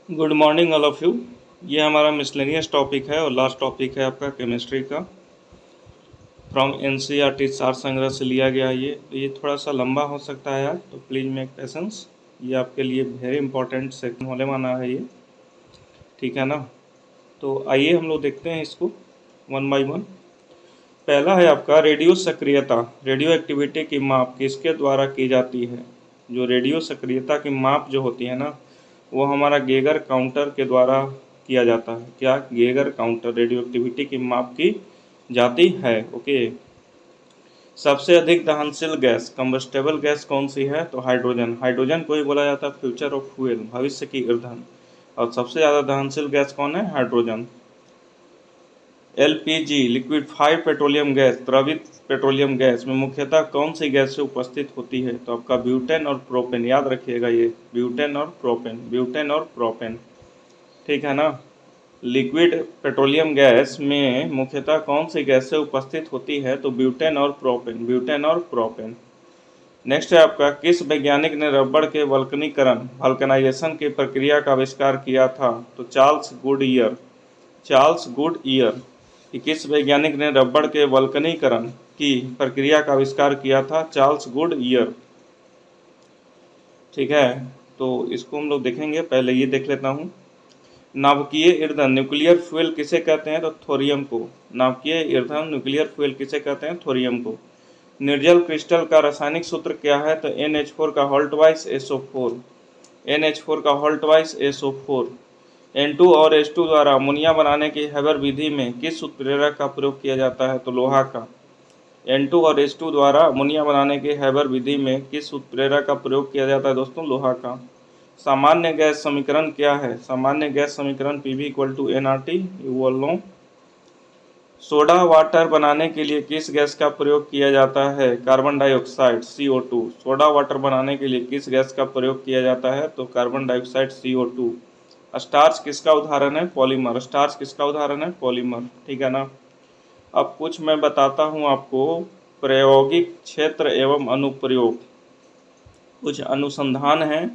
Good morning all of you. ये हमारा miscellaneous topic है और लास्ट टॉपिक है आपका केमिस्ट्री का। फ्रॉम एनसीईआरटी सार संग्रह से लिया गया है ये थोड़ा सा लंबा हो सकता है यार, तो प्लीज़ मेक पेशेंस। ये आपके लिए वेरी इंपॉर्टेंट सेक्शन होने वाला है ये, ठीक है ना। तो आइए हम लोग देखते हैं इसको वन बाय वन। पहला है आपका रेडियो सक्रियता। रेडियो एक्टिविटी की माप किसके द्वारा की जाती है? जो रेडियो सक्रियता की माप जो होती है ना, वो हमारा गेगर काउंटर के द्वारा किया जाता है। क्या? गेगर काउंटर रेडियो एक्टिविटी की माप की जाती है। ओके। सबसे अधिक दहनशील गैस कंबस्टेबल गैस कौन सी है? तो हाइड्रोजन। हाइड्रोजन को ही बोला जाता है फ्यूचर ऑफ फ्यूल, भविष्य की ईंधन। और सबसे ज़्यादा दहनशील गैस कौन है? Hydrogen. LPG liquefied petroleum gas, द्रवित पेट्रोलियम गैस में मुख्यतः कौन सी गैस से उपस्थित होती है? तो आपका ब्यूटेन और प्रोपेन, याद रखिएगा ये ब्यूटेन और प्रोपेन, ब्यूटेन और प्रोपेन, ठीक है ना। लिक्विड पेट्रोलियम गैस में मुख्यतः कौन सी गैस से उपस्थित होती है? तो ब्यूटेन और प्रोपेन, ब्यूटेन और प्रोपेन। नेक्स्ट है आपका, किस वैज्ञानिक ने रबड़ के वल्कनीकरण वल्कनाइजेशन की प्रक्रिया का आविष्कार किया था? तो चार्ल्स गुडईयर। Charles Goodyear. किस वैज्ञानिक ने रबड़ के वल्कनीकरण की प्रक्रिया का आविष्कार किया था? चार्ल्स गुडईयर, ठीक है। तो इसको हम लोग देखेंगे, पहले ये देख लेता हूँ। नाभिकीय ईंधन न्यूक्लियर फ्यूल किसे कहते हैं? तो थोरियम को। नाभिकीय ईंधन न्यूक्लियर फ्यूल किसे कहते हैं? थोरियम को। निर्जल क्रिस्टल का रासायनिक सूत्र क्या है? तो NH4 का होल्टवाइस SO4, NH4 का होल्टवाइस SO4। N2 और H2 द्वारा अमोनिया बनाने की हैबर विधि में किस उत्प्रेरक का प्रयोग किया जाता है? तो लोहा का। N2 और H2 द्वारा अमोनिया बनाने की हैबर विधि में किस उत्प्रेरक का प्रयोग किया जाता है दोस्तों? लोहा का। सामान्य गैस समीकरण क्या है? सामान्य गैस समीकरण PV इक्वल टू NRT, ये बोल लो। सोडा वाटर बनाने के लिए किस गैस का प्रयोग किया जाता है? Carbon dioxide CO2। Soda water बनाने के लिए किस गैस का प्रयोग किया जाता है? तो कार्बन डाइऑक्साइड CO2। स्टार्च किसका उदाहरण है? पॉलीमर। स्टार्च किसका उदाहरण है? पॉलीमर, ठीक है ना। अब कुछ मैं बताता हूँ आपको, प्रायोगिक क्षेत्र एवं अनुप्रयोग, कुछ अनुसंधान हैं।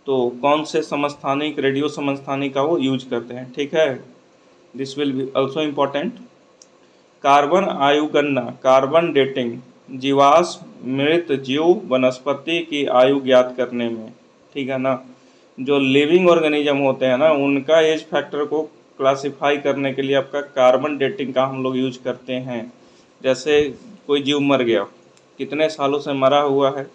तो कौन से समस्थानिक रेडियो समस्थानिक का वो यूज करते हैं, ठीक है। This will be also important. Carbon आयु गणना, कार्बन डेटिंग, जीवाश्म मृत जीव वनस्पति की आयु ज्ञात करने में, ठीक है ना। जो लिविंग ऑर्गेनिज्म होते हैं ना, उनका एज फैक्टर को क्लासिफाई करने के लिए आपका कार्बन डेटिंग का हम लोग यूज करते हैं। जैसे कोई जीव मर गया, कितने सालों से मरा हुआ है,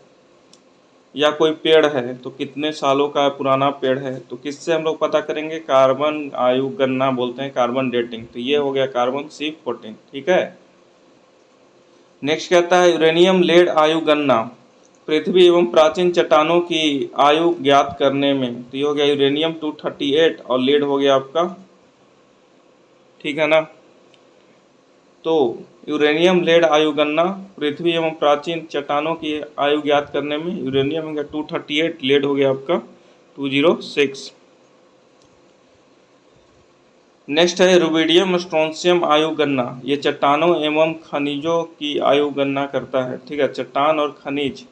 या कोई पेड़ है तो कितने सालों का पुराना पेड़ है, तो किससे हम लोग पता करेंगे? कार्बन आयु गणना बोलते हैं, कार्बन डेटिंग। तो ये हो गया कार्बन C14, ठीक है। नेक्स्ट कहता है यूरेनियम लेड आयु गणना, पृथ्वी एवं प्राचीन चट्टानों की आयु ज्ञात करने में। तो ये हो गया यूरेनियम 238 और लेड हो गया आपका, ठीक है ना। तो यूरेनियम लेड आयु गणना, पृथ्वी एवं प्राचीन चट्टानों की आयु ज्ञात करने में यूरेनियम हो गया 238, लेड हो गया आपका 206। नेक्स्ट है रुबिडियम स्ट्रोंशियम आयु गणना, ये चट्टानों एवं खनिजों की आयु गणना करता है, ठीक है। चट्टान और खनिज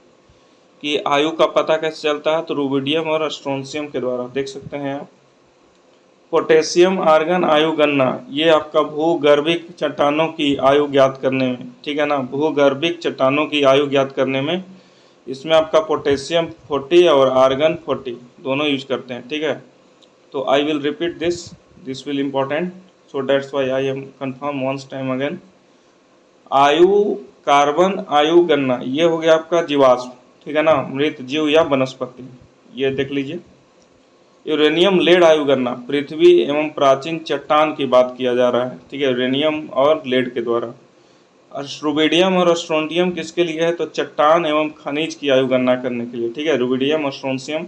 की आयु का पता कैसे चलता है? तो रुबिडियम और स्ट्रोंशियम के द्वारा, देख सकते हैं आप। पोटेशियम आर्गन आयु गणना, ये आपका भूगर्भिक चट्टानों की आयु ज्ञात करने में, ठीक है ना। भूगर्भिक चट्टानों की आयु ज्ञात करने में इसमें आपका पोटेशियम 40 और आर्गन 40 दोनों यूज करते हैं, ठीक है। तो I will repeat this will important, so that's why I am confirm once time again. आयु, कार्बन आयु गणना, ये हो गया आपका जीवाश्म, ठीक है ना, मृत जीव या वनस्पति, ये देख लीजिए। यूरेनियम लेड आयु गणना, पृथ्वी एवं प्राचीन चट्टान की बात किया जा रहा है, ठीक है, यूरेनियम और लेड के द्वारा। रुबिडियम और स्ट्रोंटियम किसके लिए है? तो चट्टान एवं खनिज की आयु गणना करने के लिए, ठीक है, रुबिडियम और स्ट्रोंशियम।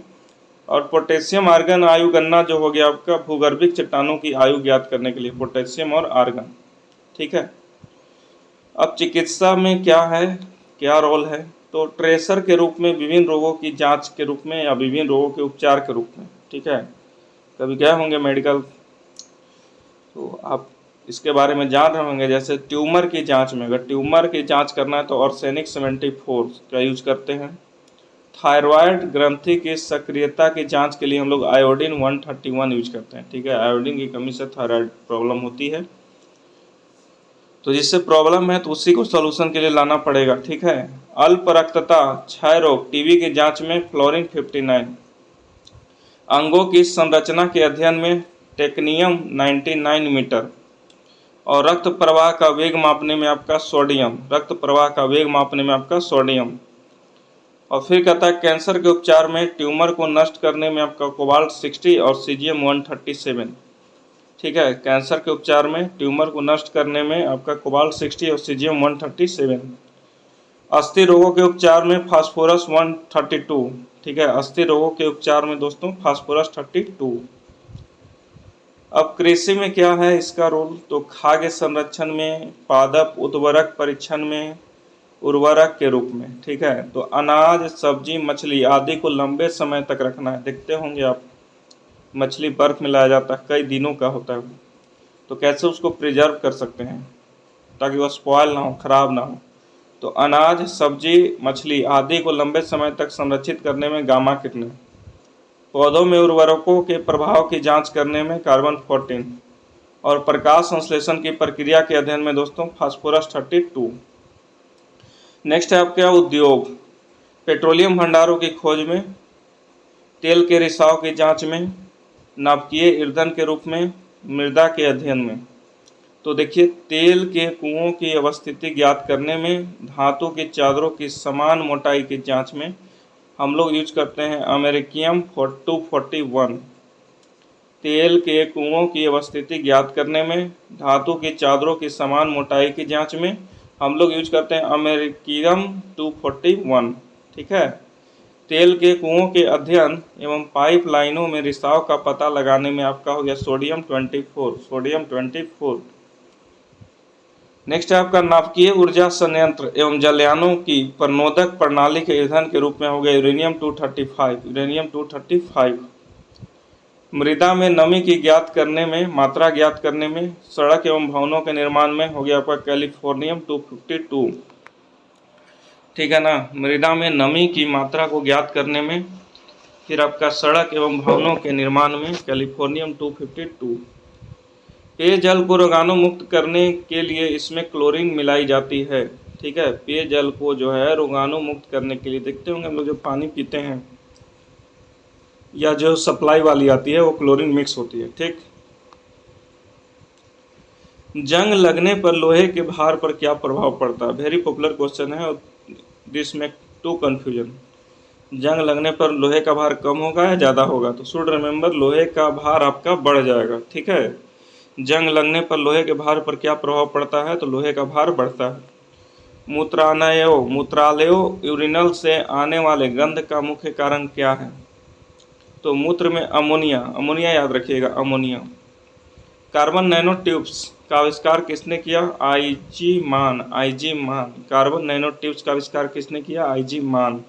और पोटेशियम आर्गन आयु गणना जो हो गया आपका भूगर्भिक चट्टानों की आयु ज्ञात करने के लिए, पोटेशियम और आर्गन, ठीक है। अब चिकित्सा में क्या है, क्या रोल है? तो ट्रेसर के रूप में, विभिन्न रोगों की जांच के रूप में, या विभिन्न रोगों के उपचार के रूप में, ठीक है। कभी गए होंगे मेडिकल, तो आप इसके बारे में जान रहे होंगे। जैसे ट्यूमर की जांच में, अगर ट्यूमर की जांच करना है तो ऑर्सेनिक 74 का यूज करते हैं। थायराइड ग्रंथि की सक्रियता की जांच के लिए हम लोग आयोडीन 131 यूज करते हैं। ठीक है, आयोडीन की कमी से थायराइड प्रॉब्लम होती है, तो जिससे प्रॉब्लम है तो उसी को सॉल्यूशन के लिए लाना पड़ेगा। ठीक है, अल्प रक्तता क्षय रोग टीबी की जांच में फ्लोरीन 59, अंगों की संरचना के अध्ययन में टेक्नियम 99 मीटर, और रक्त प्रवाह का वेग मापने में आपका सोडियम, रक्त प्रवाह का वेग मापने में आपका सोडियम। और फिर कहता है कैंसर के उपचार में ट्यूमर को नष्ट करने में आपका कोबाल्ट 60 और सीजियम 137। ठीक है, कैंसर के उपचार में ट्यूमर को नष्ट करने में आपका कोबाल्ट 60 और सीजियम 137। अस्थि रोगों के उपचार में फास्फोरस 132। ठीक है, अस्थि रोगों के उपचार में दोस्तों फास्फोरस 32। अब कृषि में क्या है इसका रोल, तो खाद्य संरक्षण में, पादप उर्वरक परीक्षण में, उर्वरक के रूप में। ठीक है, तो अनाज, सब्जी, मछली आदि को लंबे समय तक रखना है। देखते होंगे आप, मछली बर्फ में लाया जाता है, कई दिनों का होता है, तो कैसे उसको प्रिजर्व कर सकते हैं ताकि वह स्पॉयल ना हो, खराब ना हो। तो अनाज, सब्जी, मछली आदि को लंबे समय तक संरक्षित करने में गामा कितने, पौधों में उर्वरकों के प्रभाव की जांच करने में कार्बन 14, और प्रकाश संश्लेषण की प्रक्रिया के अध्ययन में दोस्तों फास्फोरस 32। नेक्स्ट है आपका उद्योग, पेट्रोलियम भंडारों की खोज में, तेल के रिसाव की जांच में, नाभिकीय ईंधन के रूप में, मृदा के अध्ययन में। तो देखिए, तेल के कुओं की अवस्थिति ज्ञात करने में, धातु की चादरों की समान मोटाई की जांच में हम लोग यूज करते हैं अमेरिकियम 241। तेल के कुओं की अवस्थिति ज्ञात करने में, धातु की चादरों की समान मोटाई की जांच में हम लोग यूज करते हैं अमेरिकियम 241। ठीक है, तेल के कुओं के अध्ययन एवं पाइपलाइनों में रिसाव का पता लगाने में आपका हो गया सोडियम 24, सोडियम 24। नेक्स्ट है आपका नाभिकीय ऊर्जा संयंत्र एवं जलयानों की प्रणोदक प्रणाली के ईंधन के रूप में हो गया यूरेनियम 235, यूरेनियम 235। मृदा में नमी की ज्ञात करने में, मात्रा ज्ञात करने में, सड़क एवं भवनों के निर्माण में हो गया आपका कैलिफोर्नियम 252। ठीक है ना, मृदा में नमी की मात्रा को ज्ञात करने में, फिर आपका सड़क एवं भवनों के निर्माण में कैलिफोर्नियम 252। पेयजल को रोगाणु मुक्त करने के लिए इसमें क्लोरीन मिलाई जाती है। ठीक है, पेयजल को जो है रोगाणु मुक्त करने के लिए, देखते होंगे हम लोग जो पानी पीते हैं या जो सप्लाई वाली आती है वो क्लोरीन मिक्स होती है। ठीक, जंग लगने पर लोहे के भार पर क्या प्रभाव पड़ता है, वेरी पॉपुलर क्वेश्चन है और दिस मेक टू कंफ्यूजन। जंग लगने पर लोहे का भार कम होगा या ज़्यादा होगा, तो शुड रिमेंबर लोहे का भार आपका बढ़ जाएगा। ठीक है, जंग लगने पर लोहे के भार पर क्या प्रभाव पड़ता है, तो लोहे का भार बढ़ता है। मूत्रालयों यूरिनल से आने वाले गंध का मुख्य कारण क्या है, तो मूत्र में अमोनिया, अमोनिया याद रखिएगा, अमोनिया। कार्बन नैनो ट्यूब्स का आविष्कार किसने किया, आईजी मान, आईजी मान। कार्बन नैनो ट्यूब्स का आविष्कार किसने किया, आईजी मान।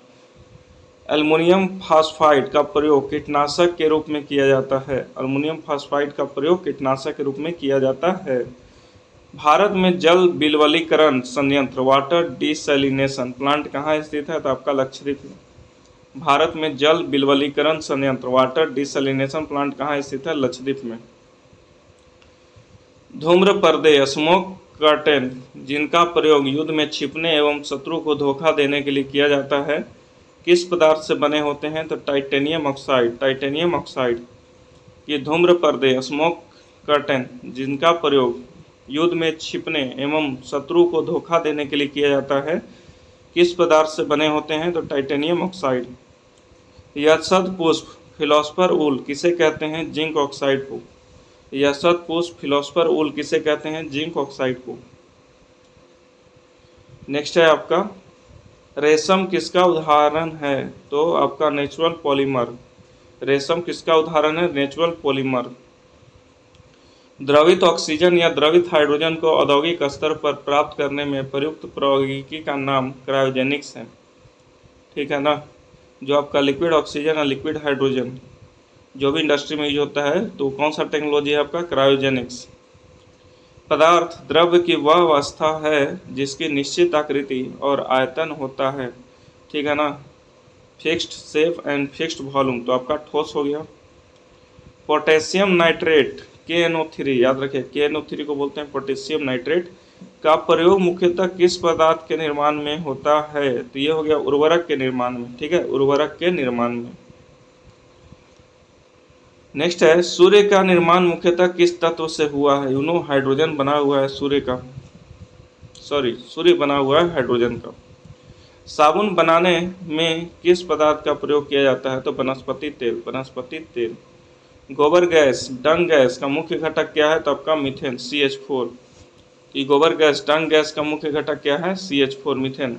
एल्युमिनियम फास्फाइड का प्रयोग कीटनाशक के रूप में किया जाता है, एल्युमिनियम फास्फाइड का प्रयोग कीटनाशक के रूप में किया जाता है। भारत में जल बिलवलीकरण संयंत्र, वाटर डिसैलिनेशन प्लांट कहाँ स्थित है, तो आपका लक्षद्वीप में। भारत में जल बिलवलीकरण संयंत्र, वाटर डिसैलिनेशन प्लांट कहाँ स्थित है, लक्षद्वीप में। धूम्र पर्दे, स्मोक कर्टेन, जिनका प्रयोग युद्ध में छिपने एवं शत्रु को धोखा देने के लिए किया जाता है, किस पदार्थ से बने होते हैं, तो टाइटेनियम ऑक्साइड, टाइटेनियम ऑक्साइड। ये धूम्र पर्दे, स्मोक कर्टेन, जिनका प्रयोग युद्ध में छिपने एवं शत्रु को धोखा देने के लिए किया जाता है, किस पदार्थ से बने होते हैं, तो टाइटेनियम ऑक्साइड। यशद पुष्प फिलोसफर ऊल किसे कहते हैं, जिंक ऑक्साइड को। यशद पुष्प फिलोसफर ऊल किसे कहते हैं, जिंक ऑक्साइड को। नेक्स्ट है आपका रेशम किसका उदाहरण है, तो आपका नेचुरल पॉलीमर। रेशम किसका उदाहरण है, नेचुरल पॉलीमर। द्रवित ऑक्सीजन या द्रवित हाइड्रोजन को औद्योगिक स्तर पर प्राप्त करने में प्रयुक्त प्रौद्योगिकी का नाम क्रायोजेनिक्स है। ठीक है ना, जो आपका लिक्विड ऑक्सीजन और लिक्विड हाइड्रोजन जो भी इंडस्ट्री में यूज होता है, तो कौन सा टेक्नोलॉजी है आपका, क्रायोजेनिक्स। पदार्थ द्रव्य की वह अवस्था है जिसकी निश्चित आकृति और आयतन होता है। ठीक है ना, fixed shape and fixed volume, तो आपका ठोस हो गया। पोटेशियम नाइट्रेट KNO3, याद रखिए KNO3 को बोलते हैं पोटेशियम नाइट्रेट, का प्रयोग मुख्यतः किस पदार्थ के निर्माण में होता है? तो ये हो गया उर्वरक के निर्माण में, ठीक है, उर्वरक के निर्माण में। नेक्स्ट है सूर्य का निर्माण मुख्यतः किस तत्व से हुआ है? हाइड्रोजन बना हुआ है सूर्य का, सूर्य बना हुआ है हाइड्रोजन का। साबुन बनाने में किस पदार्थ का प्रयोग किया जाता है? तो वनस्पति तेल, वनस्पति तेल। गोबर गैस डंग गैस का मुख्य घटक क्या है? तो आपका मीथेन CH4। कि गोबर गैस डंग गैस का मुख्य घटक क्या है? CH4 methane.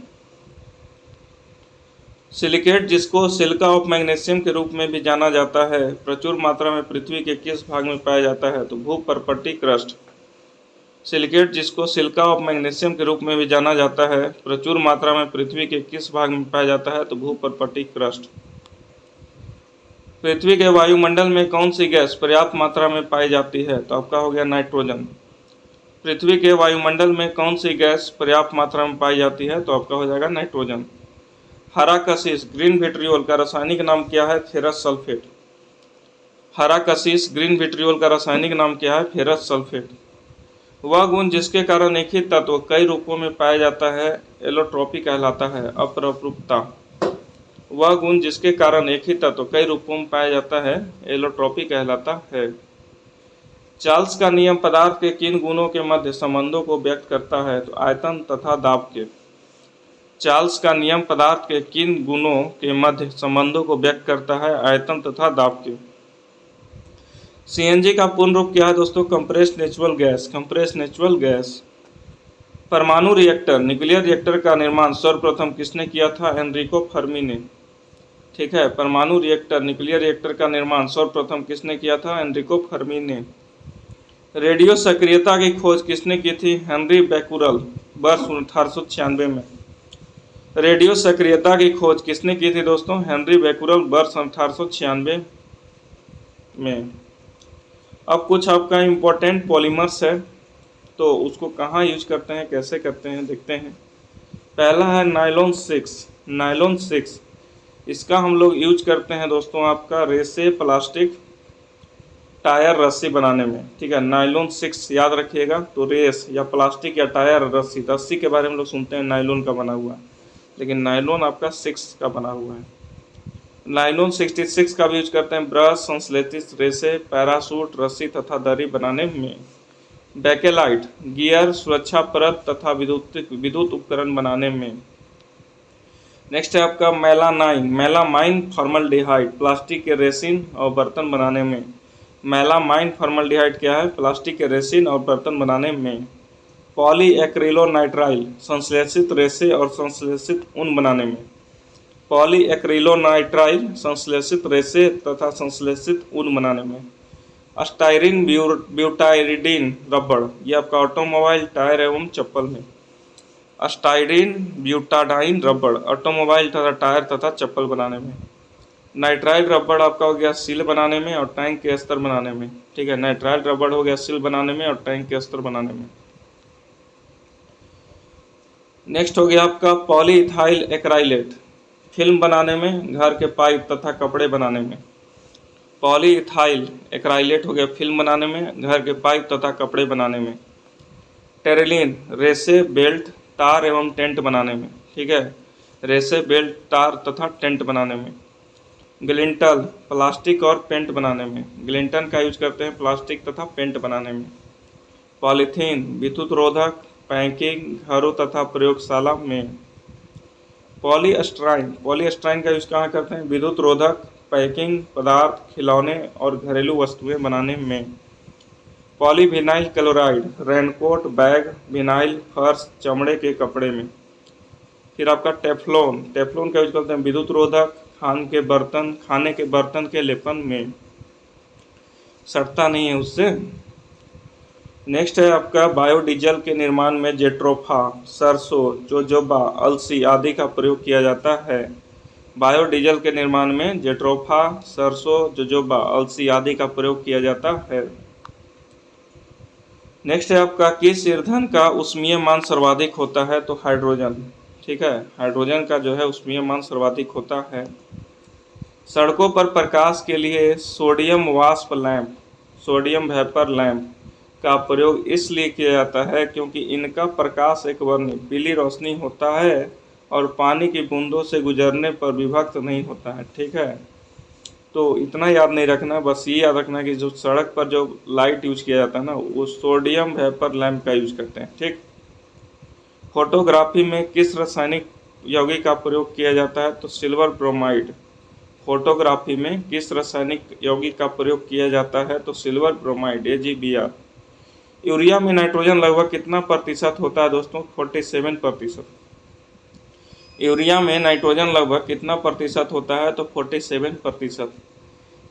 सिलिकेट जिसको सिलिका ऑफ मैग्नीशियम के रूप में भी जाना जाता है, प्रचुर मात्रा में पृथ्वी के किस भाग में पाया जाता है? तो भूपर्पट्टी क्रस्ट। सिलिकेट जिसको सिलिका ऑफ मैग्नीशियम के रूप में भी जाना जाता है, प्रचुर मात्रा में पृथ्वी के किस भाग में पाया जाता है? तो भूपर्पट्टी क्रस्ट। पृथ्वी के वायुमंडल में कौन सी गैस पर्याप्त मात्रा में पाई जाती है? तो आपका हो गया नाइट्रोजन। पृथ्वी के वायुमंडल में कौन सी गैस पर्याप्त मात्रा में पाई जाती है? तो आपका हो जाएगा नाइट्रोजन। हरा कशिश ग्रीन विट्रियोल का रासायनिक नाम क्या है? Ferrous sulphate. हरा कशिश ग्रीन विट्रियोल का रासायनिक नाम क्या है? Ferrous sulphate. वह गुण जिसके कारण एक ही तत्व कई रूपों में पाया जाता है एलोट्रॉपी कहलाता है, अपररूपता। वह गुण जिसके कारण एक ही तत्व कई रूपों में पाया जाता है एलोट्रॉपी कहलाता है। चार्ल्स का नियम पदार्थ के किन गुणों के मध्य संबंधों को व्यक्त करता है? तो आयतन तथा दाब के। चार्ल्स का नियम पदार्थ के किन गुणों के मध्य संबंधों को व्यक्त करता है? आयतन तथा दाब के। CNG का पूर्ण रूप क्या है दोस्तों? Compressed natural gas, compressed natural gas. परमाणु रिएक्टर न्यूक्लियर रिएक्टर का निर्माण सर्वप्रथम किसने किया था? एनरिको फर्मी ने। ठीक है, परमाणु रिएक्टर न्यूक्लियर रिएक्टर का निर्माण सर्वप्रथम किसने किया था? एनरिको फर्मी ने। रेडियो सक्रियता की खोज किसने की थी? हेनरी बैकुरल, वर्ष 1896 में। रेडियो सक्रियता की खोज किसने की थी दोस्तों? हेनरी बैकुरल, वर्ष 1896 में। अब कुछ आपका इम्पोर्टेंट पॉलीमर्स है, तो उसको कहाँ यूज करते हैं, कैसे करते हैं, देखते हैं। पहला है नायलॉन 6। नायलॉन 6 इसका हम लोग यूज करते हैं दोस्तों आपका रेसे प्लास्टिक टायर रस्सी बनाने में। ठीक है, नायलॉन 6 याद रखिएगा। तो रेस या प्लास्टिक या टायर रस्सी, रस्सी के बारे में लोग सुनते हैं नायलॉन का बना हुआ, लेकिन नायलॉन आपका 6 का बना हुआ है। नायलॉन 66 का भी यूज करते हैं ब्रश, संश्लेषित रेसे, पैरासूट, रस्सी तथा दरी बनाने में। बैकेलाइट गियर, सुरक्षा परत तथा विद्युत उपकरण बनाने में। नेक्स्ट है आपका मेलानाइन, मेलामाइन फॉर्मल्डिहाइड, प्लास्टिक के रेसिन और बर्तन बनाने में। मेलामाइन फॉर्मल्डिहाइड क्या है? प्लास्टिक के रेसिन और बर्तन बनाने में। पॉलीएक्रिलोनाइट्राइल संश्लेषित रेसे और संश्लेषित ऊन बनाने में। पॉलीएक्रिलोनाइट्राइल संश्लेषित रेसे तथा संश्लेषित ऊन बनाने में। स्टाइरिन ब्यूटाइरिडीन रबड़, ये आपका ऑटोमोबाइल, टायर एवं चप्पल में। स्टाइरिन ब्यूटाडाइन रबड़ ऑटोमोबाइल तथा टायर तथा चप्पल बनाने में। नाइट्राइल रबड़ आपका हो गया सील बनाने में और टैंक के अस्तर बनाने में। ठीक है, नाइट्राइल रबड़ हो गया सील बनाने में और टैंक के अस्तर बनाने में। नेक्स्ट हो गया आपका पॉलीइथाइल एक्राइलेट, फिल्म बनाने में, घर के पाइप तथा कपड़े बनाने में। पॉलीइथाइल एक्राइलेट हो गया फिल्म बनाने में, घर के पाइप तथा कपड़े बनाने में। टेरेलिन रेसे, बेल्ट, तार एवं टेंट बनाने में। ठीक है, रेसे, बेल्ट, तार तथा टेंट बनाने में। ग्लिंटल प्लास्टिक और पेंट बनाने में। ग्लिंटन का यूज करते हैं प्लास्टिक तथा पेंट बनाने में। पॉलीथीन विद्युत रोधक, पैकिंग, घरों तथा प्रयोगशाला में। पॉलीस्टाइन, पॉलीस्टाइन का यूज कहाँ करते हैं? विद्युत रोधक, पैकिंग, पदार्थ, खिलौने और घरेलू वस्तुएं बनाने में। Polyvinyl chloride raincoat, bag, vinyl, फर्श, चमड़े के कपड़े में। फिर आपका टेफ्लॉन, टेफ्लॉन का यूज करते हैं विद्युत रोधक, खाने के बर्तन के लेपन में, सड़ता नहीं है उससे। नेक्स्ट है आपका बायोडीजल के निर्माण में जेट्रोफा, सरसों, जोजोबा, अलसी आदि का प्रयोग किया जाता है। बायोडीजल के निर्माण में जेट्रोफा, सरसों, जोजोबा, अलसी आदि का प्रयोग किया जाता है। नेक्स्ट है आपका किस ईंधन का ऊष्मीय मान सर्वाधिक होता है? तो हाइड्रोजन। ठीक है, हाइड्रोजन का जो है ऊष्मीय मान सर्वाधिक होता है। सड़कों पर प्रकाश के लिए सोडियम वाष्प लैंप, सोडियम वेपर लैंप का प्रयोग इसलिए किया जाता है क्योंकि इनका प्रकाश एक वर्णीय पीली रोशनी होता है और पानी की बूंदों से गुजरने पर विभक्त नहीं होता है। ठीक है, तो इतना याद नहीं रखना, बस ये याद रखना कि जो सड़क पर जो लाइट यूज किया जाता है ना, वो सोडियम वेपर लैंप का यूज करते हैं। ठीक। फोटोग्राफी में किस रासायनिक यौगिक का प्रयोग किया जाता है? तो सिल्वर ब्रोमाइड। फोटोग्राफी में किस रासायनिक यौगिक का प्रयोग किया जाता है? तो सिल्वर ब्रोमाइड, AgBr। यूरिया में नाइट्रोजन लगभग कितना प्रतिशत होता है दोस्तों? 47%। यूरिया में नाइट्रोजन लगभग कितना प्रतिशत होता है? तो 47%।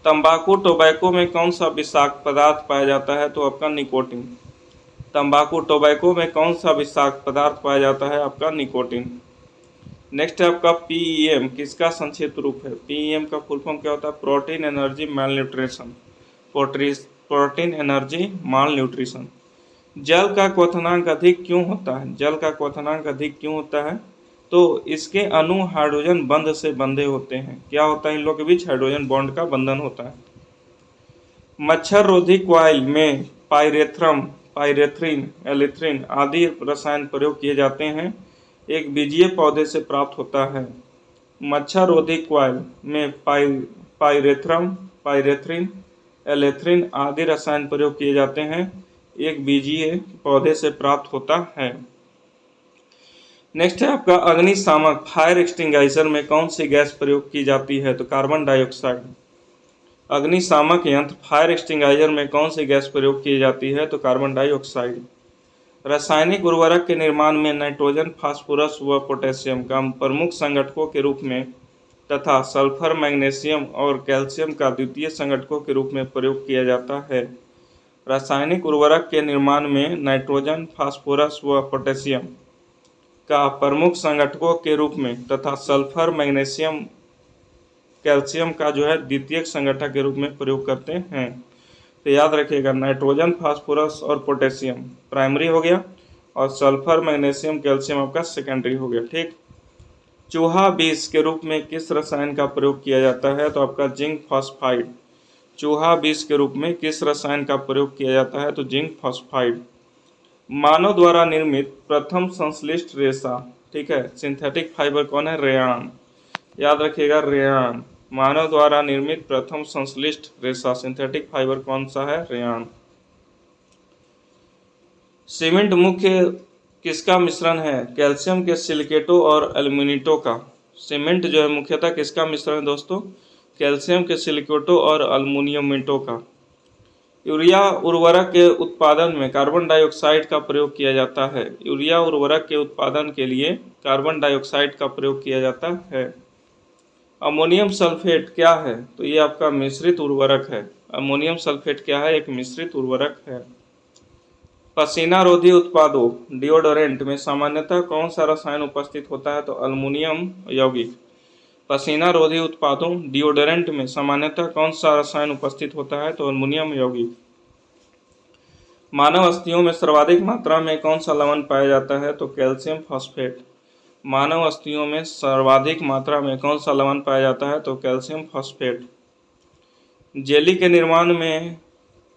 तंबाकू टोबैको में कौन सा विषाक्त पदार्थ पाया जाता है? तो आपका निकोटीन। तंबाकू टोबैको में कौन सा विषाक्त पदार्थ पाया जाता है? आपका निकोटीन। नेक्स्ट है आपका PEM, किसका संक्षिप्त रूप है? PEM का फुल फॉर्म क्या होता है? प्रोटीन एनर्जी माल न्यूट्रिशन। प्रोटीन एनर्जी माल न्यूट्रिशन। जल का क्वथनांक अधिक क्यों होता है? जल का क्वथनांक अधिक क्यों होता है? तो इसके अणु हाइड्रोजन बंध से बंधे होते हैं। क्या होता है? इन लोगों के बीच हाइड्रोजन बॉन्ड का बंधन होता है। मच्छर रोधी कॉइल में पाइरेथ्रम, पाइरेथ्रिन, एलिथ्रिन आदि रसायन प्रयोग किए जाते हैं, एक बीजीय पौधे से प्राप्त होता है। मच्छर रोधी कॉइल में पाइरेथ्रम, पाइरेथ्रिन, एलेथ्रिन आदि रसायन प्रयोग किए जाते हैं, एक बीजीय पौधे से प्राप्त होता है। नेक्स्ट है आपका अग्निशामक, फायर एक्सटिंग्विशर में कौन सी गैस प्रयोग की जाती है? तो कार्बन डाइऑक्साइड। अग्निशामक यंत्र फायर एक्सटिंग्विशर में कौन सी गैस प्रयोग की जाती है? तो कार्बन डाइऑक्साइड। रासायनिक उर्वरक के निर्माण में नाइट्रोजन, फास्फोरस व पोटेशियम का प्रमुख संगठकों के रूप में तथा सल्फर, मैग्नीशियम और कैल्शियम का द्वितीय संगठकों के रूप में प्रयोग किया जाता है। रासायनिक उर्वरक के निर्माण में नाइट्रोजन, फास्फोरस व पोटेशियम का प्रमुख संगठकों के रूप में तथा सल्फर, मैग्नीशियम, कैल्शियम का जो है द्वितीयक संगठक के रूप में प्रयोग करते हैं। तो याद रखिएगा, नाइट्रोजन, फास्फोरस और पोटेशियम प्राइमरी हो गया और सल्फर, मैग्नीशियम, कैल्शियम आपका सेकेंडरी हो गया। ठीक। चूहा विष के रूप में किस रसायन का प्रयोग किया जाता है? तो आपका जिंक फॉस्फाइड। चूहा विष के रूप में किस रसायन का प्रयोग किया जाता है? तो जिंक फॉस्फाइड। मानव द्वारा निर्मित प्रथम संश्लिष्ट रेशा, ठीक है, सिंथेटिक फाइबर कौन है? रेयान। याद रखिएगा, रेयान। मानव द्वारा निर्मित प्रथम संश्लिष्ट रेशा सिंथेटिक फाइबर कौन सा है? रेयान। सीमेंट मुख्य किसका मिश्रण है? कैल्शियम के सिलिकेटों और एल्यूमिनेटों का। सीमेंट जो है मुख्यतः किसका मिश्रण है दोस्तों? कैल्शियम के सिलिकेटों और एल्यूमिनियमेटों का। यूरिया उर्वरक के उत्पादन में कार्बन डाइऑक्साइड का प्रयोग किया जाता है। यूरिया उर्वरक के उत्पादन के लिए कार्बन डाइऑक्साइड का प्रयोग किया जाता है। अमोनियम सल्फेट क्या है? तो ये आपका मिश्रित उर्वरक है। अमोनियम सल्फेट क्या है? एक मिश्रित उर्वरक है। पसीना रोधी उत्पादों, डिओडोरेंट में सामान्यतः कौन सा रसायन उपस्थित होता है? तो अल्मुनियम यौगिक। पसीना रोधी उत्पादों, डिओडोरेंट में सामान्यतः कौन सा रसायन उपस्थित होता है? तो अल्मुनियम यौगिक। मानव अस्थियों में सर्वाधिक मात्रा में कौन सा लवण पाया जाता है? तो कैल्शियम फॉस्फेट। मानव अस्थियों में सर्वाधिक मात्रा में कौन सा लवण पाया जाता है? तो कैल्शियम फॉस्फेट। जेली के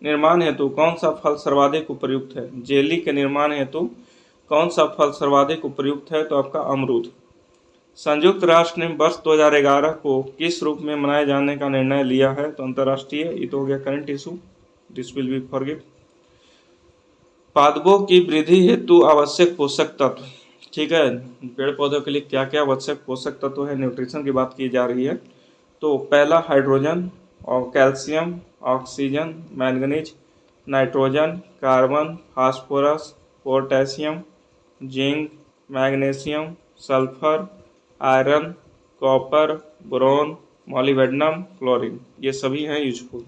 निर्माण हेतु कौन सा फल सर्वाधिक उपयुक्त है? जेली के निर्माण हेतु कौन सा फल सर्वाधिक उपयुक्त है? तो आपका अमरूद। संयुक्त राष्ट्र ने वर्ष 2011 को किस रूप में मनाए जाने का निर्णय लिया है? तो अंतर्राष्ट्रीय, ये तो हो गया current issue, this will be forgive. पादपों की वृद्धि हेतु आवश्यक पोषक तत्व, ठीक है, पेड़ पौधों के लिए क्या क्या आवश्यक पोषक तत्व है, न्यूट्रिशन की बात की जा रही है। तो पहला हाइड्रोजन और calcium, oxygen, manganese, nitrogen, carbon, phosphorus, potassium, zinc, magnesium, sulphur, iron, copper, boron, molybdenum, chlorine, ये सभी हैं यूजफुल।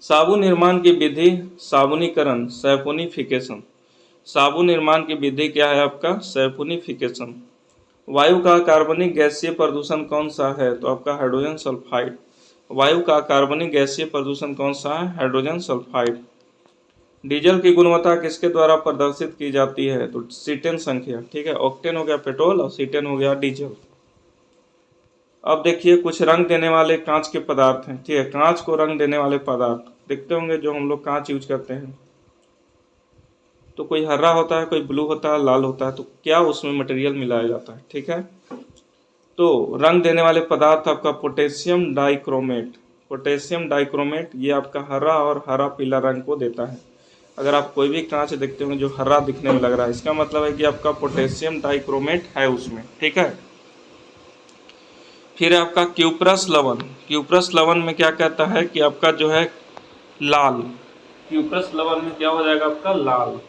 साबुन निर्माण की विधि, साबुनीकरण, सैफोनिफिकेशन। साबुन निर्माण की विधि क्या है आपका? सैफोनिफिकेशन। वायु का कार्बनिक गैसीय प्रदूषण कौन सा है? तो आपका हाइड्रोजन सल्फाइड। वायु का कार्बनिक गैसीय प्रदूषण कौन सा है? Hydrogen sulphide. डीजल की गुणवत्ता किसके द्वारा प्रदर्शित की जाती है? तो सीटेन संख्या, ठीक है, ऑक्टेन हो गया पेट्रोल और सीटेन हो गया डीजल। अब देखिए कुछ रंग देने वाले कांच के पदार्थ हैं, ठीक है, कांच को रंग देने वाले पदार्थ देखते होंगे जो हम लोग कांच यूज करते हैं। तो कोई हरा होता है, कोई ब्लू होता है, लाल होता है, तो क्या उसमें मटेरियल मिलाया जाता है, ठीक है। तो रंग देने वाले पदार्थ आपका पोटेशियम डाइक्रोमेट। पोटेशियम डाइक्रोमेट ये आपका हरा और हरा पीला रंग को देता है। अगर आप कोई भी कांच देखते होंगे जो हरा दिखने में लग रहा है, इसका मतलब है कि आपका पोटेशियम डाइक्रोमेट है उसमें, ठीक है। फिर आपका क्यूप्रस लवण। क्यूप्रस लवण में क्या कहता है कि आपका जो है लाल, क्यूप्रस लवण में क्या हो जाएगा आपका लाल।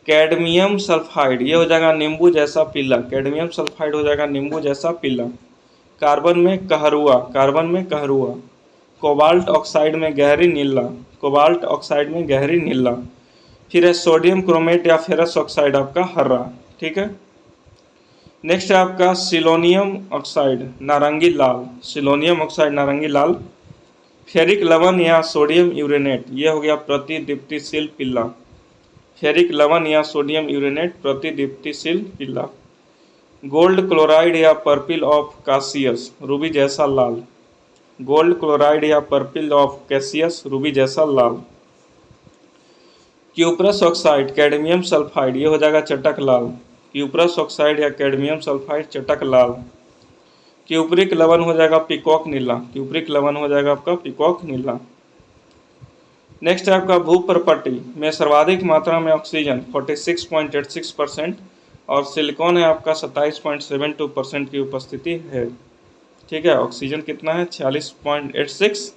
कैडमियम सल्फाइड ये हो जाएगा नींबू जैसा पीला, कैडमियम सल्फाइड हो जाएगा नींबू जैसा पीला। कार्बन में कहरुआ, कार्बन में कहरुआ। कोबाल्ट ऑक्साइड में गहरी नीला, कोबाल्ट ऑक्साइड में गहरी नीला। फिर है सोडियम क्रोमेट या फेरस ऑक्साइड आपका हरा, ठीक है। नेक्स्ट है आपका सिलोनियम ऑक्साइड नारंगी लाल, सिलोनियम ऑक्साइड नारंगी लाल। फेरिक लवण या सोडियम यूरेनेट ये हो गया प्रतिदीप्तिशील पीला, फेरिक लवण या सोडियम यूरेनेट प्रतिदीप्तिशील पीला। गोल्ड क्लोराइड या पर्पिल ऑफ कासियस रूबी जैसा लाल, गोल्ड क्लोराइड या पर्पिल ऑफ कैसियस रूबी जैसा लाल। क्यूप्रस ऑक्साइड कैडमियम सल्फाइड ये हो जाएगा चटक लाल, क्यूप्रस ऑक्साइड या कैडमियम सल्फाइड चटक लाल। क्यूप्रिक लवण हो जाएगा पिकॉक नीला, क्यूप्रिक लवण हो जाएगा आपका पिकॉक नीला। नेक्स्ट है आपका भूप्रपट्टी में सर्वाधिक मात्रा में ऑक्सीजन 46.86% और सिलिकॉन है आपका 27.72% की उपस्थिति है, ठीक है। ऑक्सीजन कितना है 46.86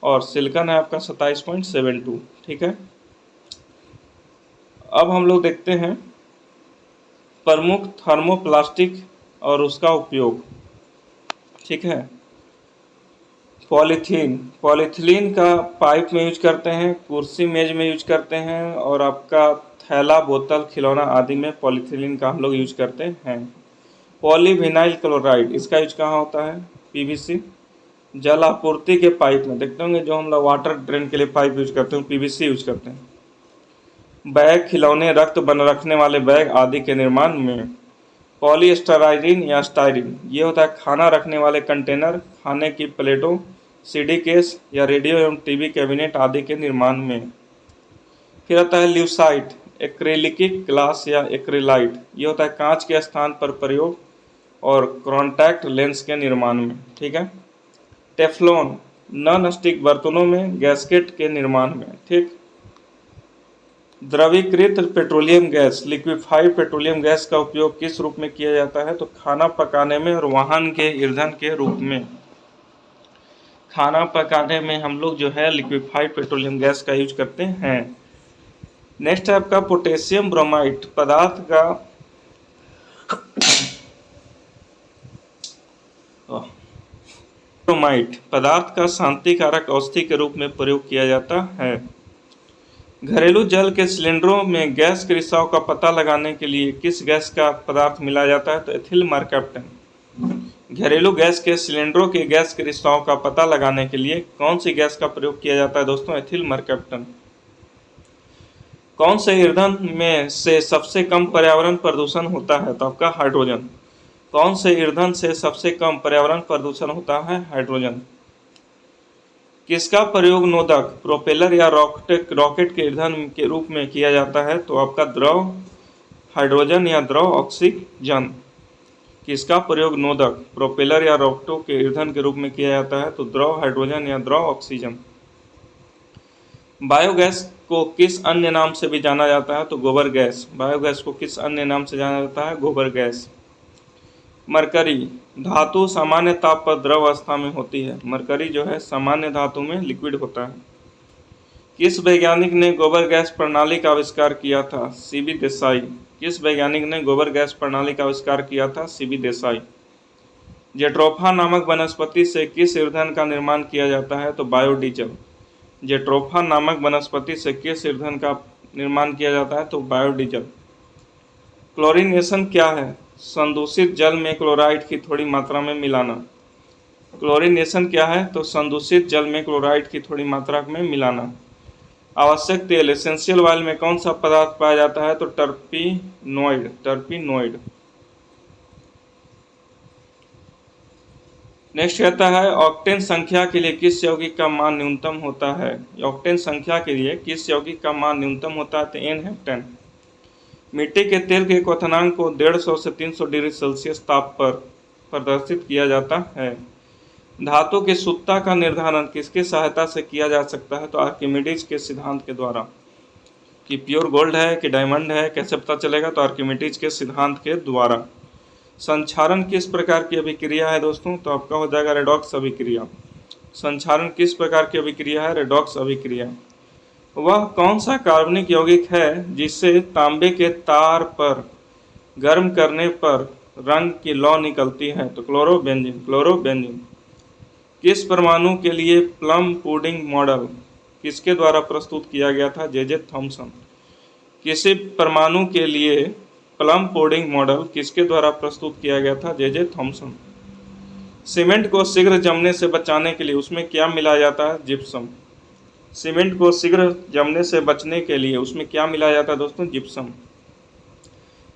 और सिलिकॉन है आपका 27.72, ठीक है। अब हम लोग देखते हैं प्रमुख थर्मोप्लास्टिक और उसका उपयोग, ठीक है। पॉलीथीन, पॉलीथिलीन का पाइप में यूज करते हैं, कुर्सी मेज में यूज करते हैं और आपका थैला बोतल खिलौना आदि में पॉलीथिलीन का हम लोग यूज करते हैं। पॉलीविनाइल क्लोराइड इसका यूज कहाँ होता है, पीवीसी। जल आपूर्ति के पाइप में देखते होंगे जो हम लोग वाटर ड्रेन के लिए पाइप यूज करते हैं पीवीसी यूज करते हैं। बैग खिलौने रक्त बन रखने वाले बैग आदि के निर्माण में। पॉलीस्टराइरिन या स्टाइरिन ये होता है खाना रखने वाले कंटेनर, खाने की प्लेटों, सीडी केस या रेडियो एवं टीवी कैबिनेट आदि के निर्माण में। फिर आता है ल्यूसाइट एक्रेलिक ग्लास या एक्रेलाइट ये होता है कांच के स्थान पर प्रयोग और कॉन्टैक्ट लेंस के निर्माण में, ठीक है। टेफ्लॉन नॉन स्टिक बर्तनों में, गैस्केट के निर्माण में, ठीक। द्रवीकृत petroleum gas liquefied petroleum gas का उपयोग किस रूप में किया जाता है, तो खाना पकाने में और वाहन के ईंधन के रूप में। खाना पकाने में हम लोग जो है लिक्विफाइड पेट्रोलियम गैस का यूज करते हैं। नेक्स्ट है आपका पोटेशियम ब्रोमाइड पदार्थ का ब्रोमाइड पदार्थ का शांतिकारक औषधि के रूप में प्रयोग किया जाता है। घरेलू जल के सिलेंडरों में गैस के रिसाव का पता लगाने के लिए किस गैस का पदार्थ मिलाया जाता है, तो एथिल मरकैप्टन। घरेलू गैस के सिलेंडरों के गैस के रिसाव का पता लगाने के लिए कौन सी गैस का प्रयोग किया जाता है दोस्तों, एथिल मरकैप्टन। कौन से ईंधन में से सबसे कम पर्यावरण प्रदूषण होता है, तो आपका हाइड्रोजन। कौन से ईंधन से सबसे कम पर्यावरण प्रदूषण होता है, हाइड्रोजन। किसका प्रयोग नोदक, प्रोपेलर या रॉकेट के ईंधन के रूप में किया जाता है, तो आपका द्रव हाइड्रोजन या द्रव ऑक्सीजन। किसका प्रयोग नोदक, प्रोपेलर या रॉकेटों के ईंधन के रूप में किया जाता है, तो द्रव हाइड्रोजन या द्रव ऑक्सीजन। बायोगैस को किस अन्य नाम से भी जाना जाता है, तो गोबर गैस। बायोगैस को किस अन्य नाम से जाना जाता है, गोबर गैस। मरकरी धातु सामान्य ताप पर द्रव अवस्था में होती है, मरकरी जो है सामान्य धातु में लिक्विड होता है। किस वैज्ञानिक ने गोबर गैस प्रणाली का आविष्कार किया था, सीबी देसाई। किस वैज्ञानिक ने गोबर गैस प्रणाली का आविष्कार किया था, सीबी देसाई। जेट्रोफा नामक वनस्पति से किस ईंधन का निर्माण किया जाता है, तो बायोडीजल। जेट्रोफा नामक वनस्पति से किस ईंधन का निर्माण किया जाता है, तो बायोडीजल। क्लोरीनेशन क्या है, संदूषित जल में क्लोराइड की थोड़ी मात्रा में मिलाना। क्लोरीनेशन क्या है, तो संदूषित जल में क्लोराइड की थोड़ी मात्रा में मिलाना। आवश्यक तेल एसेंशियल ऑयल में कौन सा पदार्थ पाया जाता है, तो टर्पीनोइड, टर्पीनोइड। नेक्स्ट कहता है ऑक्टेन संख्या के लिए किस यौगिक का मान न्यूनतम होता है। ऑक्टेन संख्या के लिए किस यौगिक का मान न्यूनतम होता है, तो एन हेक्टेन। मिट्टी के तेल के क्वथनांक को 150 से 300 डिग्री सेल्सियस ताप पर प्रदर्शित किया जाता है। धातु की शुद्धता का निर्धारण किसकी सहायता से किया जा सकता है, तो आर्किमिडीज के सिद्धांत के द्वारा। कि प्योर गोल्ड है कि डायमंड है, कैसे पता चलेगा, तो आर्किमिडीज के सिद्धांत के द्वारा। संक्षारण किस प्रकार की अभिक्रिया है दोस्तों, तो आपका हो जाएगा रेडॉक्स अभिक्रिया। संक्षारण किस प्रकार की अभिक्रिया है, रेडॉक्स अभिक्रिया। वह कौन सा कार्बनिक यौगिक है जिससे तांबे के तार पर गर्म करने पर रंग की लौ निकलती है, तो क्लोरोबेंजीन। क्लोरोबेंजीन। किस परमाणु के लिए प्लम पुडिंग मॉडल किसके द्वारा प्रस्तुत किया गया था, जे थॉमसन। किसी परमाणु के लिए प्लम पुडिंग मॉडल किसके द्वारा प्रस्तुत किया गया था, जे थॉमसन। सीमेंट को शीघ्र जमने से बचाने के लिए उसमें क्या मिलाया जाता है, जिप्सम। सीमेंट को शीघ्र जमने से बचने के लिए उसमें क्या मिलाया जाता है दोस्तों, जिप्सम।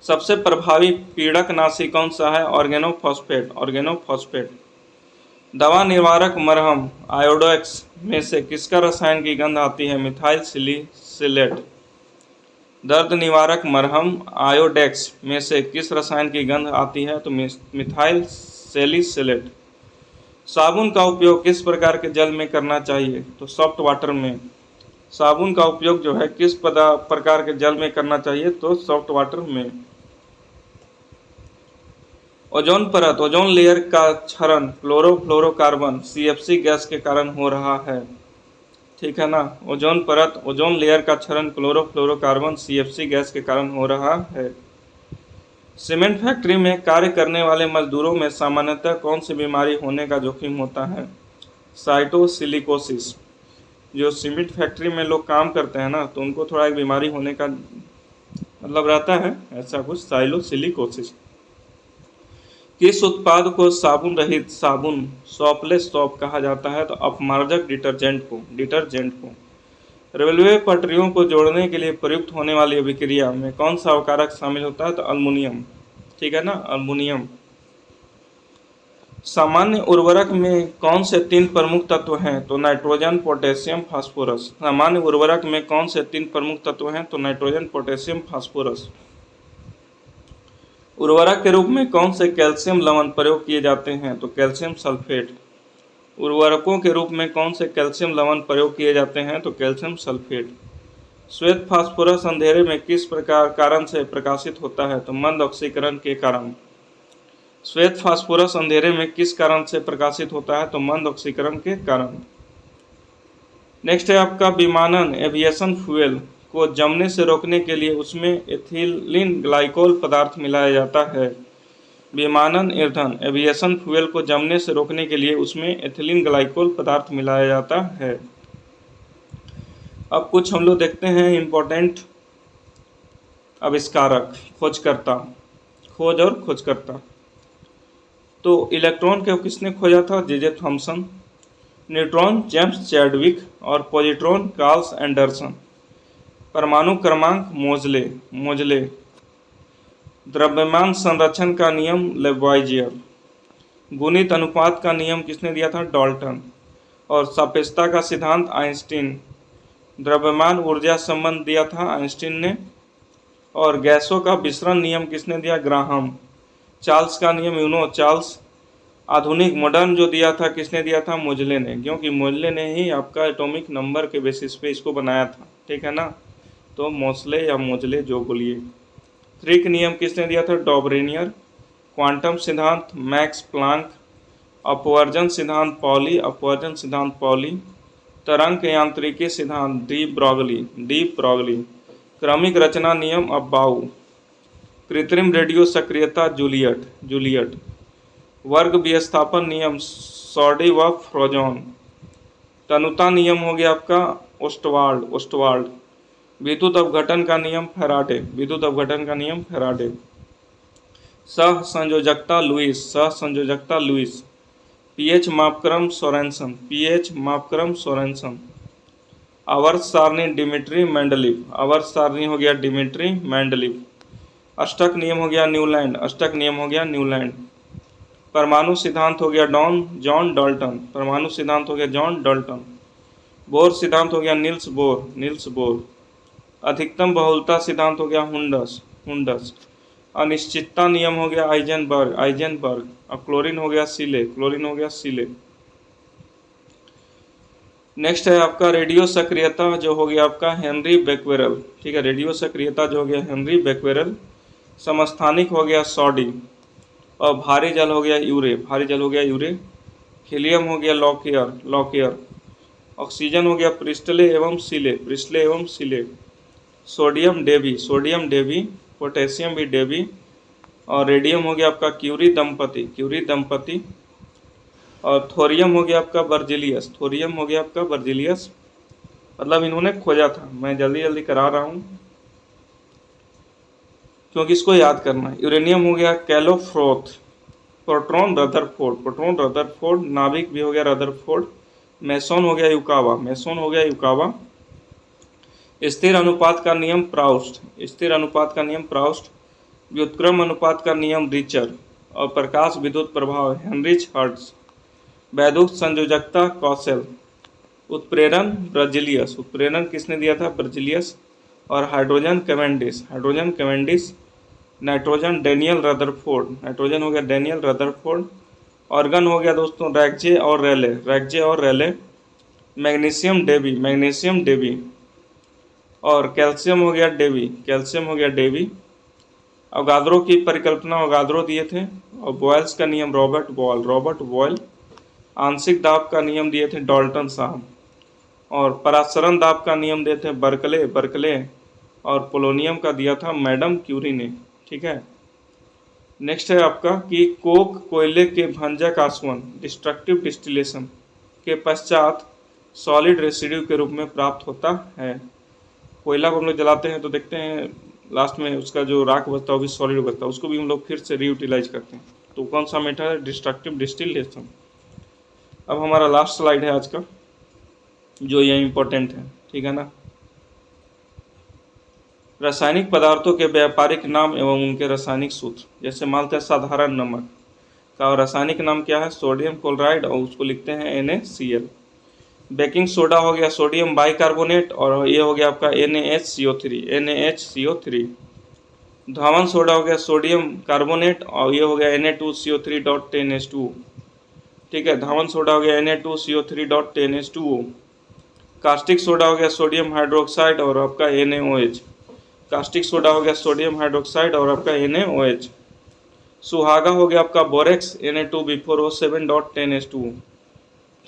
सबसे प्रभावी पीड़कनाशी कौन सा है, ऑर्गेनोफॉस्फेट। ऑर्गेनोफॉस्फेट। दवा निवारक मरहम आयोडेक्स में से किसका रसायन की गंध आती है, मिथाइल सैलिसिलेट। दर्द निवारक मरहम आयोडेक्स में से किस रसायन की गंध आती है, तो मिथाइल सैलिसिलेट। साबुन का उपयोग किस प्रकार के जल में करना चाहिए, तो सॉफ्ट वाटर में। साबुन का उपयोग जो है किस प्रकार के जल में करना चाहिए, तो सॉफ्ट वाटर में। ओजोन परत, ओजोन लेयर का क्षरण क्लोरोफ्लोरोकार्बन CFC गैस के कारण हो रहा है, ठीक है ना। ओजोन परत, ओजोन लेयर का क्षरण क्लोरोफ्लोरोकार्बन CFC गैस के कारण हो रहा है। सीमेंट फैक्ट्री में कार्य करने वाले मजदूरों में सामान्यतः कौन सी बीमारी होने का जोखिम होता है, साइटोसिलिकोसिस। जो सीमेंट फैक्ट्री में लोग काम करते हैं ना, तो उनको थोड़ा एक बीमारी होने का मतलब रहता है, ऐसा कुछ, साइलोसिलिकोसिस। किस उत्पाद को साबुन रहित साबुन, सॉपलेस सॉप कहा जाता है, तो अपमार्जक डिटर्जेंट को। रेलवे पटरियों को जोड़ने के लिए प्रयुक्त होने वाली अभिक्रिया में कौन सा अवकारक शामिल होता है, तो अल्मुनियम, ठीक है ना, अल्मुनियम। सामान्य उर्वरक में कौन से 3 प्रमुख तत्व हैं, तो नाइट्रोजन, पोटेशियम, फास्फोरस। सामान्य उर्वरक में कौन से 3 प्रमुख तत्व हैं, तो नाइट्रोजन, पोटेशियम, फास्फोरस। उर्वरक के रूप में कौन से कैल्शियम लवण प्रयोग किए जाते हैं, तो कैल्शियम सल्फेट। उर्वरकों के रूप में कौन से कैल्शियम लवण प्रयोग किए जाते हैं, तो कैल्शियम सल्फेट। श्वेत फास्फोरस अंधेरे में किस कारण से प्रकाशित होता है, तो मंद ऑक्सीकरण के कारण। श्वेत फास्फोरस अंधेरे में किस कारण से प्रकाशित होता है, तो मंद ऑक्सीकरण के कारण। नेक्स्ट है आपका विमानन, एविएशन फ्यूल को जमने से रोकने के लिए उसमें एथिलीन ग्लाइकोल पदार्थ मिलाया जाता है। विमानन ईंधन, एविएशन फ्यूल को जमने से रोकने के लिए उसमें एथिलीन ग्लाइकोल पदार्थ मिलाया जाता है। अब कुछ हम लोग देखते हैं इम्पोर्टेंट आविष्कारक, खोजकर्ता, खोज और खोजकर्ता। तो इलेक्ट्रॉन को किसने खोजा था, J Thomson. Neutron James Chadwick और पॉजिट्रॉन कार्ल एंडरसन। परमाणु क्रमांक मोजले। द्रव्यमान संरक्षण का नियम लेवॉइजियर। गुणित अनुपात का नियम किसने दिया था, डाल्टन। और सापेक्षता का सिद्धांत आइंस्टीन। द्रव्यमान ऊर्जा संबंध दिया था आइंस्टीन ने। और गैसों का विसरण नियम किसने दिया, ग्राहम। चार्ल्स का नियम यूनो चार्ल्स। आधुनिक मॉडर्न जो दिया था किसने दिया था, मोजले ने, क्योंकि मोजले ने ही आपका एटॉमिक नंबर के बेसिस पे इसको बनाया था, ठीक है ना। तो मोस्ले या मोजले जो बोलिए। क्रिक नियम किसने दिया था, डॉबरेनियर। क्वांटम सिद्धांत मैक्स प्लांक। अपवर्जन सिद्धांत पॉली। तरंग यांत्रिकी सिद्धांत डी ब्रॉगली। क्रमिक रचना नियम अबाउ। कृत्रिम रेडियो सक्रियता जूलियट। वर्ग विस्थापन नियम सॉडी व फ्रोजॉन। तनुता नियम हो गया आपका ओस्टवाल्ड। विद्युत अपघटन का नियम फैराडे। सहसंयोजकता लुईस। पीएच मापक्रम सोरेनसन। आवर्त सारणी डिमिट्री मेंडलीव। अष्टक नियम हो गया न्यूलैंड। परमाणु सिद्धांत हो गया जॉन डाल्टन, परमाणु सिद्धांत हो गया जॉन डाल्टन। बोर सिद्धांत हो गया नील्स बोर। अधिकतम बहुलता सिद्धांत हो गया हुंडस। अनिश्चितता नियम हो गया आइजेनबर्ग। और क्लोरीन हो गया सीले। नेक्स्ट है आपका रेडियो सक्रियता, जो हो गया आपका हेनरी बेक्वेरल। ठीक है, रेडियो सक्रियता जो हो गया हेनरी बेक्वेरल। समस्थानिक हो गया सॉडी। और भारी जल हो गया यूरे। हीलियम हो गया लॉकियर। ऑक्सीजन हो गया प्रिस्टले एवं सिले। Sodium Davy. पोटेशियम भी डेवी। और रेडियम हो गया आपका क्यूरी दंपति। और थोरियम हो गया आपका बर्जिलियस। मतलब इन्होंने खोजा था, मैं जल्दी जल्दी करा रहा हूँ क्योंकि इसको याद करना है। यूरेनियम हो गया कैलोफ्रोथ। Proton Rutherford. नाभिक भी हो गया रदरफोर्ड। मेसोन हो गया युकावा। स्थिर अनुपात का नियम प्राउस्ट। व्युत्क्रम अनुपात का नियम रिचर। और प्रकाश विद्युत प्रभाव हेनरिच हर्ट्ज। वैद्युत संयोजकता कौशल। उत्प्रेरण किसने दिया था? ब्रजिलियस। और hydrogen Cavendish. Nitrogen Daniel Rutherford. Argon हो गया दोस्तों रैग्जे और रेले। Magnesium Davy. और कैल्शियम हो गया डेवी। अवगाद्रो की परिकल्पना अवगाद्रो दिए थे। और बॉयल्स का नियम रॉबर्ट बॉयल। आंशिक दाब का नियम दिए थे डाल्टन साहब। और परासरण दाब का नियम दिए थे बर्कले। और पोलोनियम का दिया था मैडम क्यूरी ने। ठीक है, नेक्स्ट है आपका कि कोक कोयले के भंजक आसवन डिस्ट्रक्टिव डिस्टिलेशन के पश्चात सॉलिड रेसिड्यू के रूप में प्राप्त होता है। कोयला को हम लोग जलाते हैं तो देखते हैं लास्ट में उसका जो राख बचता है वो भी सॉलिड बचता है, उसको भी हम लोग फिर से रीयूटिलाइज करते हैं। तो कौन सा मेथड है? Destructive distillation. अब हमारा लास्ट स्लाइड है आज का, जो ये इम्पोर्टेंट है। ठीक है ना। रासायनिक पदार्थों के व्यापारिक नाम एवं उनके रासायनिक सूत्र। जैसे मानते हैं साधारण नमक का रासायनिक नाम क्या है? सोडियम क्लोराइड, और उसको लिखते हैं NaCl। बेकिंग सोडा हो गया सोडियम बाइकार्बोनेट, और ये हो गया आपका NaHCO3। धावन सोडा हो गया सोडियम कार्बोनेट, और ये हो गया Na2CO3.10H2O। ठीक है, धावन सोडा हो गया Na2CO3.10H2O। कास्टिक सोडा हो गया सोडियम हाइड्रोक्साइड और आपका NaOH। कास्टिक सोडा हो गया सोडियम हाइड्रोक्साइड और आपका NaOH। सुहागा हो गया आपका बोरेक्स Na2B4O7.10H2O।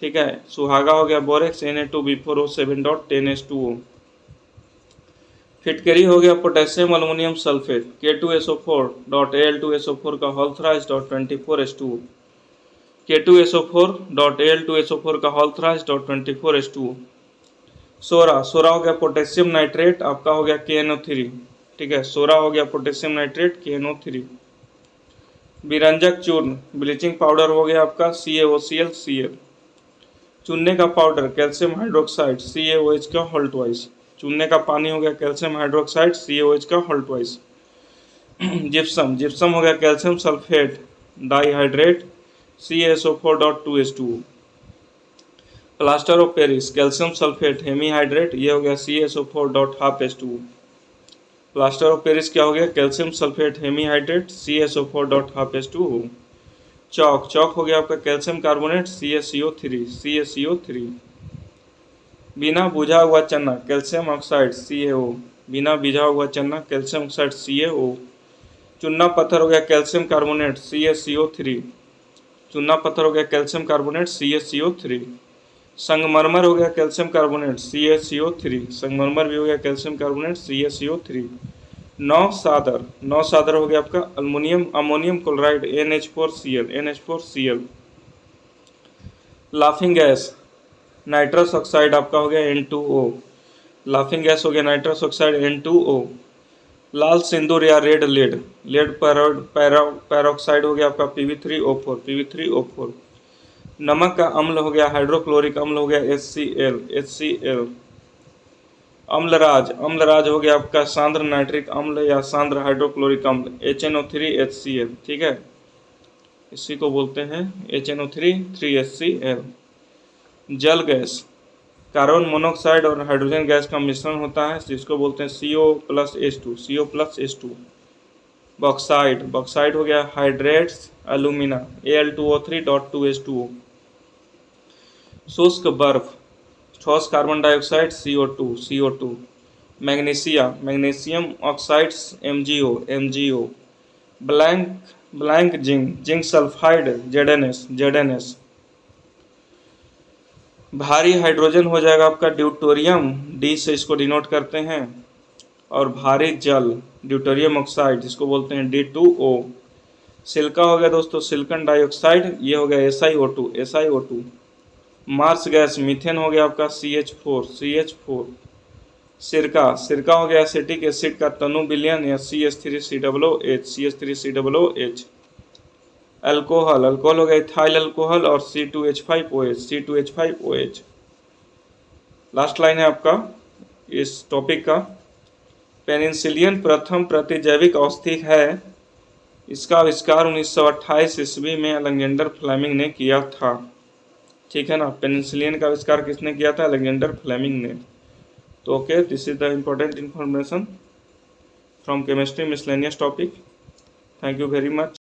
ठीक है, सुहागा हो गया बोरेक्स Na2B4O7.10H2O। फिटकरी हो गया पोटेशियम अल्मोनियम सल्फेट K2SO4.Al2SO4 का होल थ्राइस .24H2O। K2SO4.Al2SO4 का होल थ्राइस .24H2O। सोरा हो गया पोटेशियम नाइट्रेट, आपका हो गया KNO3। ठीक है, सोरा हो गया पोटेशियम नाइट्रेट KNO3। विरंजक चूर्ण ब्लीचिंग पाउडर हो गया आपका CaOCl। चूने का पाउडर कैल्शियम हाइड्रोक्साइड CaOH का होल ट्वाइस। चूने का पानी हो गया कैल्शियम हाइड्रोक्साइड CaOH का होल ट्वाइस। जिप्सम हो गया calcium sulphate dihydrate CaSO4.2H2O। Plaster of Paris calcium sulphate hemihydrate, ये हो गया CaSO4.12H2O। प्लास्टर ऑफ पेरिस क्या हो गया? Calcium sulphate hemihydrate CaSO4.12H2O। चौक हो गया आपका कैल्शियम कार्बोनेट CaCO3। बिना बुझा हुआ चना कैल्शियम ऑक्साइड CaO। बिना भिजा हुआ चना कैल्शियम ऑक्साइड CaO। चुन्ना पत्थर हो गया कैल्शियम कार्बोनेट CaCO3। चुन्ना पत्थर हो गया कैल्शियम कार्बोनेट CaCO3। संगमरमर हो गया कैल्शियम कार्बोनेट CaCO3। संगमरमर भी हो गया कैल्शियम कार्बोनेट CaCO3। नौ सादर हो गया आपका ammonium chloride NH4Cl। Laughing gas nitrous oxide आपका हो गया N2O। लाफिंग गैस हो गया नाइट्रस ऑक्साइड N2O। लाल सिंदूर या रेड लेड पैरोक्साइड हो गया आपका Pb3O4। नमक का अम्ल हो गया हाइड्रोक्लोरिक अम्ल हो गया HCl। अम्लराज हो गया आपका सांद्र नाइट्रिक अम्ल या सांद्र हाइड्रोक्लोरिक अम्ल HNO3HCl। ठीक है, इसी को बोलते हैं HNO3 3HCl। जल गैस कार्बन मोनोऑक्साइड और हाइड्रोजन गैस का मिश्रण होता है, जिसको बोलते हैं CO+H2। बॉक्साइड बॉक्साइड हो गया हाइड्रेट्स अलुमिना Al2O3.2H2O। शुष्क बर्फ ठोस carbon dioxide CO2। Magnesium oxides MgO। Blank zinc sulphide ZnS। भारी हाइड्रोजन हो जाएगा आपका ड्यूटोरियम, डी से इसको डिनोट करते हैं। और भारी जल ड्यूटोरियम ऑक्साइड, जिसको बोलते हैं D2O। सिल्का हो गया दोस्तों सिलिकॉन डाइऑक्साइड, ये हो गया SiO2। मार्स गैस मीथेन हो गया आपका CH4। सिरका हो गया एसिटिक एसिड का तनु विलयन या CH3COOH। अल्कोहल हो गया इथाइल अल्कोहल और C2H5OH। लास्ट लाइन है आपका इस टॉपिक का। पेनिसिलिन प्रथम प्रतिजैविक औषधि है। इसका आविष्कार 1928 ईस्वी में अलेक्जेंडर फ्लेमिंग ने किया था। ठीक है ना, पेनिसिलिन का आविष्कार किसने किया था? अलेक्जेंडर फ्लेमिंग ने। तो okay, this is the important information from chemistry miscellaneous topic. Thank you very much.